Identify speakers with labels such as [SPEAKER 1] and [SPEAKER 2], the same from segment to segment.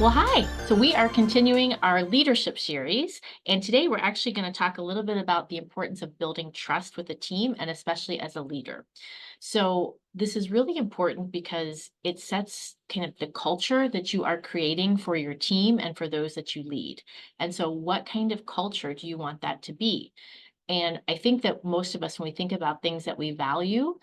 [SPEAKER 1] Well, hi. So we are continuing our leadership series, and today we're actually going to talk a little bit about the importance of building trust with a team and especially as a leader. So this is really important because it sets kind of the culture that you are creating for your team and for those that you lead. And so what kind of culture do you want that to be? And I think that most of us, when we think about things that we value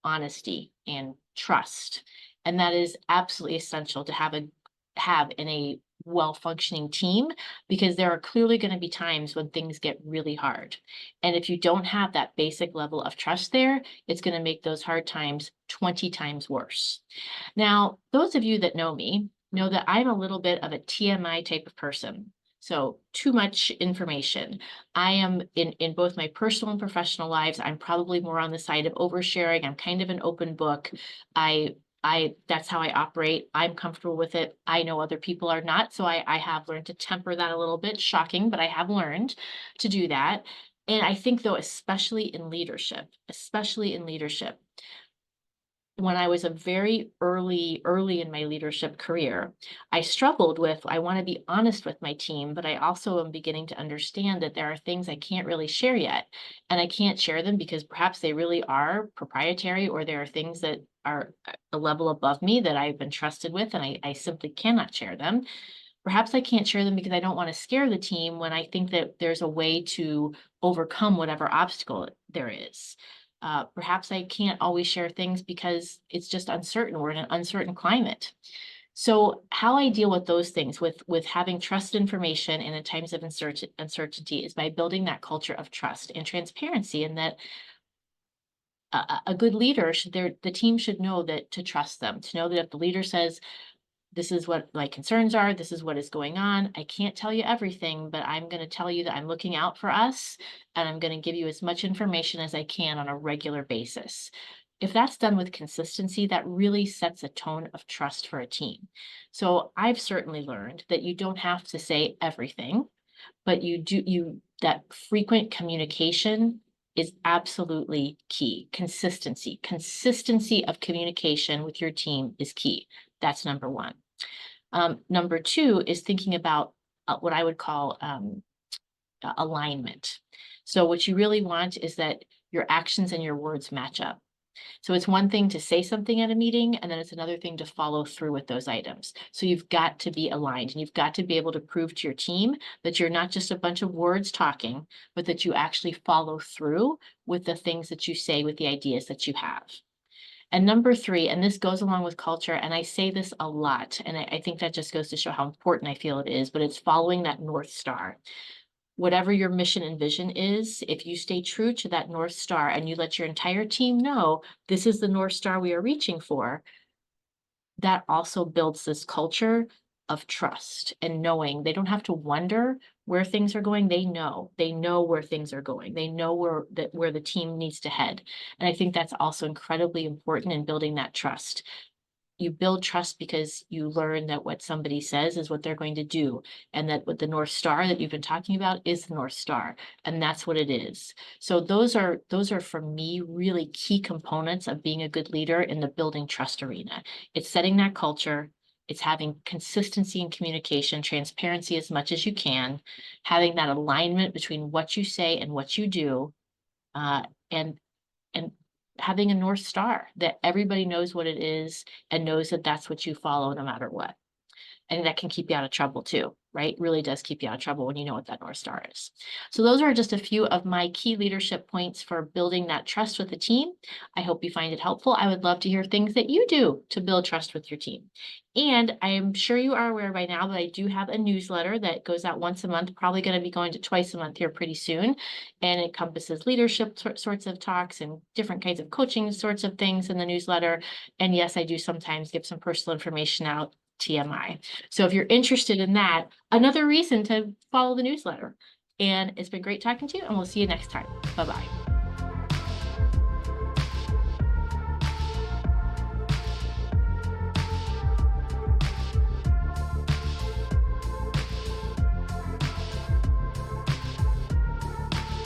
[SPEAKER 1] honesty and trust. And that is absolutely essential to have in a well-functioning team because there are clearly going to be times when things get really hard. And if you don't have that basic level of trust there, it's going to make those hard times 20 times worse. Now, those of you that know me know that I'm a little bit of a TMI type of person. So too much information. I am in both my personal and professional lives, I'm probably more on the side of oversharing. I'm kind of an open book. I I that's how I operate. I'm comfortable with it. I know other people are not. So I have learned to temper that a little bit. Shocking, but I have learned to do that. And I think though, especially in leadership, when I was a very early in my leadership career, I struggled with, I want to be honest with my team, but I also am beginning to understand that there are things I can't really share yet. And I can't share them because perhaps they really are proprietary, or there are things that are a level above me that I've been trusted with, and I simply cannot share them. Perhaps I can't share them because I don't want to scare the team when I think that there's a way to overcome whatever obstacle there is. Perhaps I can't always share things because it's just uncertain. We're in an uncertain climate. So how I deal with those things, with having trusted information in times of uncertainty, is by building that culture of trust and transparency, and that a good leader should the team should know that to trust them, to know that if the leader says, this is what my concerns are, this is what is going on. I can't tell you everything, but I'm going to tell you that I'm looking out for us and I'm going to give you as much information as I can on a regular basis. If that's done with consistency, that really sets a tone of trust for a team. So I've certainly learned that you don't have to say everything, but that frequent communication is absolutely key. Consistency of communication with your team is key. That's number one. Number two is thinking about what I would call alignment. So what you really want is that your actions and your words match up. So it's one thing to say something at a meeting, and then it's another thing to follow through with those items. So you've got to be aligned, and you've got to be able to prove to your team that you're not just a bunch of words talking, but that you actually follow through with the things that you say, with the ideas that you have. And number three, and this goes along with culture, and I say this a lot, and I think that just goes to show how important I feel it is, but it's following that North Star. Whatever your mission and vision is, if you stay true to that North Star and you let your entire team know this is the North Star we are reaching for, that also builds this culture of trust and knowing they don't have to wonder where things are going. They know where things are going. They know where the team needs to head. And I think that's also incredibly important in building that trust. You build trust because you learn that what somebody says is what they're going to do, and that what the North Star that you've been talking about is the North Star, and that's what it is. So those are for me really key components of being a good leader in the building trust arena. It's setting that culture, it's having consistency in communication, transparency as much as you can, having that alignment between what you say and what you do, uh, and and having a North Star that everybody knows what it is and knows that that's what you follow no matter what. And that can keep you out of trouble too, right? Really does keep you out of trouble when you know what that North Star is. So those are just a few of my key leadership points for building that trust with the team. I hope you find it helpful. I would love to hear things that you do to build trust with your team. And I'm sure you are aware by now that I do have a newsletter that goes out once a month, probably going to be going to twice a month here pretty soon. And it encompasses leadership sorts of talks and different kinds of coaching sorts of things in the newsletter. And yes, I do sometimes give some personal information out, TMI. So if you're interested in that, another reason to follow the newsletter. And it's been great talking to you, and we'll see you next time. Bye-bye.